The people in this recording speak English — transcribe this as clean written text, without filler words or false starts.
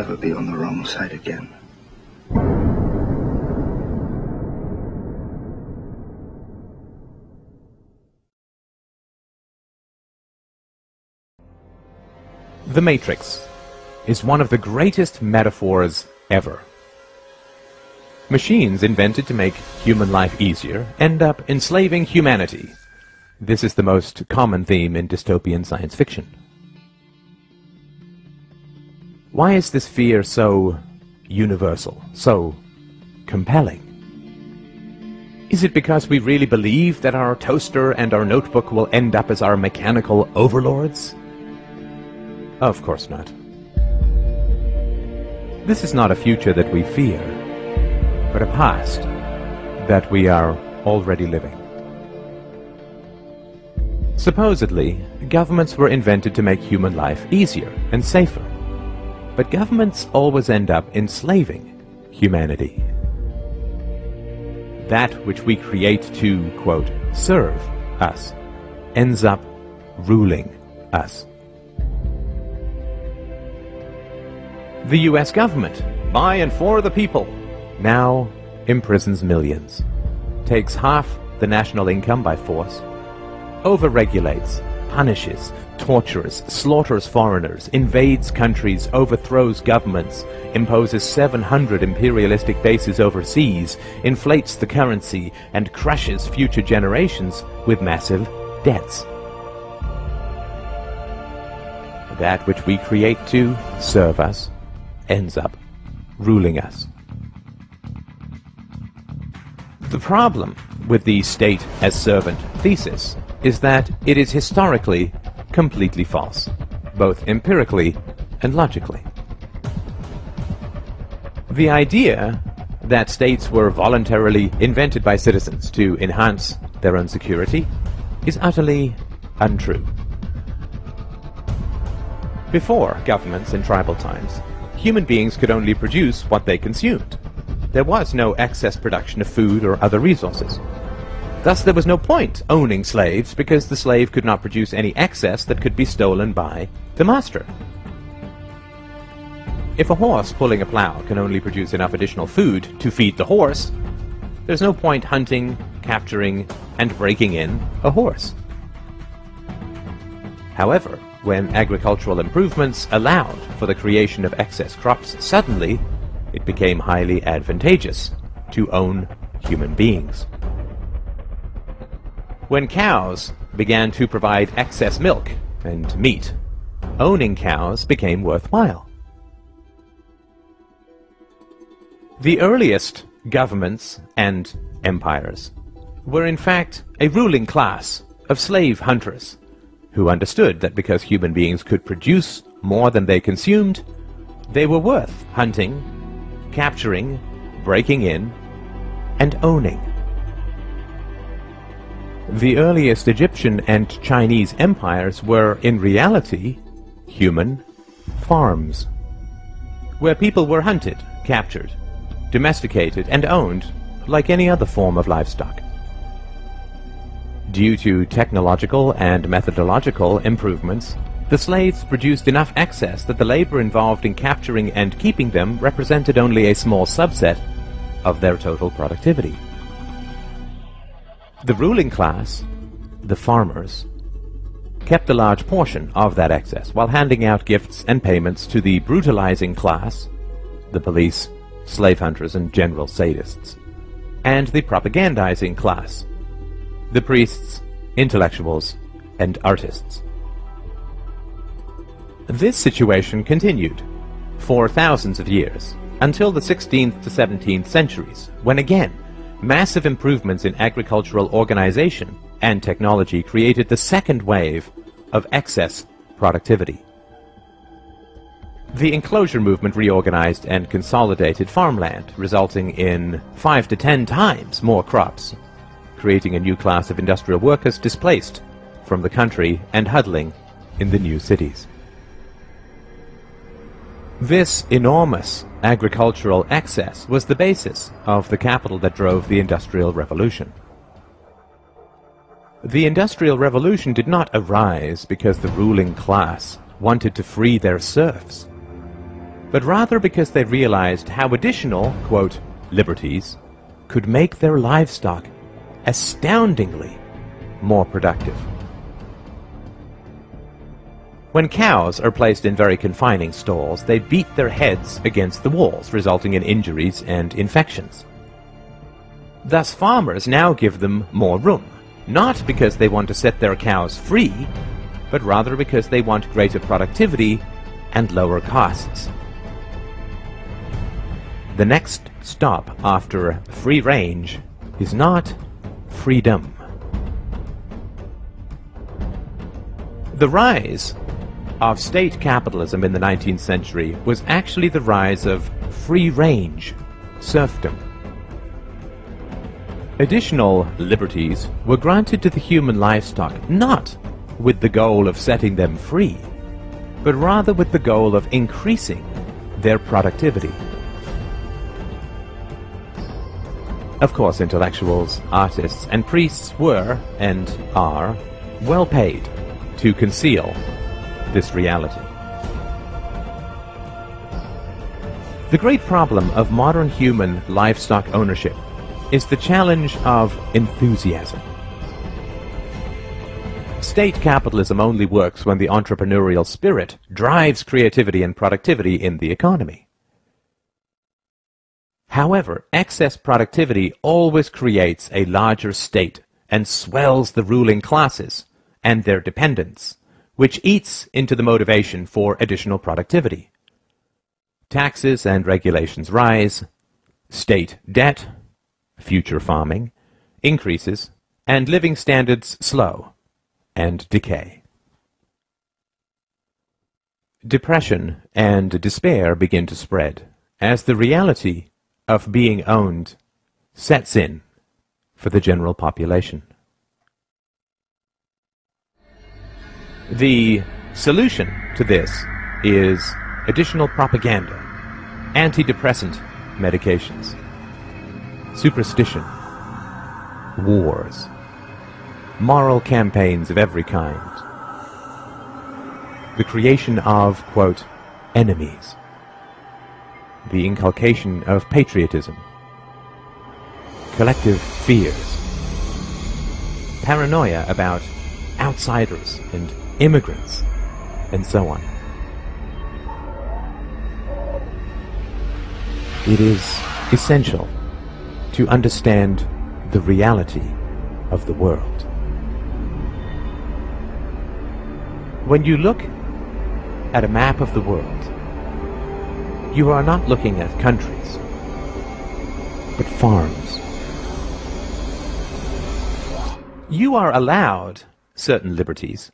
ever be on the wrong side again. The Matrix is one of the greatest metaphors ever. Machines invented to make human life easier end up enslaving humanity. This is the most common theme in dystopian science fiction. Why is this fear so universal, so compelling? Is it because we really believe that our toaster and our notebook will end up as our mechanical overlords? Of course not. This is not a future that we fear, but a past that we are already living. Supposedly, governments were invented to make human life easier and safer. But governments always end up enslaving humanity. That which we create to, quote, serve us, ends up ruling us. The US government, by and for the people, now imprisons millions, takes half the national income by force, overregulates, punishes, tortures, slaughters foreigners, invades countries, overthrows governments, imposes 700 imperialistic bases overseas, inflates the currency, and crushes future generations with massive debts. That which we create to serve us ends up ruling us. The problem with the state as servant thesis is that it is historically completely false, both empirically and logically. The idea that states were voluntarily invented by citizens to enhance their own security is utterly untrue. Before governments in tribal times, human beings could only produce what they consumed. There was no excess production of food or other resources. Thus there was no point owning slaves, because the slave could not produce any excess that could be stolen by the master. If a horse pulling a plow can only produce enough additional food to feed the horse, there's no point hunting, capturing, and breaking in a horse. However, when agricultural improvements allowed for the creation of excess crops, suddenly it became highly advantageous to own human beings. When cows began to provide excess milk and meat, owning cows became worthwhile. The earliest governments and empires were in fact a ruling class of slave hunters who understood that because human beings could produce more than they consumed, they were worth hunting, capturing, breaking in, and owning. The earliest Egyptian and Chinese empires were, in reality, human farms, where people were hunted, captured, domesticated, and owned like any other form of livestock. Due to technological and methodological improvements, the slaves produced enough excess that the labor involved in capturing and keeping them represented only a small subset of their total productivity. The ruling class, the farmers, kept a large portion of that excess while handing out gifts and payments to the brutalizing class, the police, slave hunters, and general sadists, and the propagandizing class, the priests, intellectuals, and artists. This situation continued for thousands of years, until the 16th to 17th centuries, when again, massive improvements in agricultural organization and technology created the second wave of excess productivity. The enclosure movement reorganized and consolidated farmland, resulting in 5 to 10 times more crops, creating a new class of industrial workers displaced from the country and huddling in the new cities. This enormous agricultural excess was the basis of the capital that drove the Industrial Revolution. The Industrial Revolution did not arise because the ruling class wanted to free their serfs. but rather because they realized how additional, quote, liberties could make their livestock astoundingly more productive. When cows are placed in very confining stalls, they beat their heads against the walls, resulting in injuries and infections. Thus farmers now give them more room, not because they want to set their cows free, but rather because they want greater productivity and lower costs. The next stop after free range is not freedom. The rise of state capitalism in the 19th century was actually the rise of free-range serfdom. Additional liberties were granted to the human livestock not with the goal of setting them free, but rather with the goal of increasing their productivity. Of course, intellectuals, artists, and priests were, and are, well paid to conceal this reality. The great problem of modern human livestock ownership is the challenge of enthusiasm. State capitalism only works when the entrepreneurial spirit drives creativity and productivity in the economy. However, excess productivity always creates a larger state and swells the ruling classes and their dependents, which eats into the motivation for additional productivity. Taxes and regulations rise, state debt, future farming, increases, and living standards slow and decay. Depression and despair begin to spread as the reality of being owned sets in for the general population. The solution to this is additional propaganda, antidepressant medications, superstition, wars, moral campaigns of every kind, the creation of, quote, enemies, the inculcation of patriotism, collective fears, paranoia about outsiders and immigrants, and so on. It is essential to understand the reality of the world. When you look at a map of the world, you are not looking at countries, but farms. You are allowed certain liberties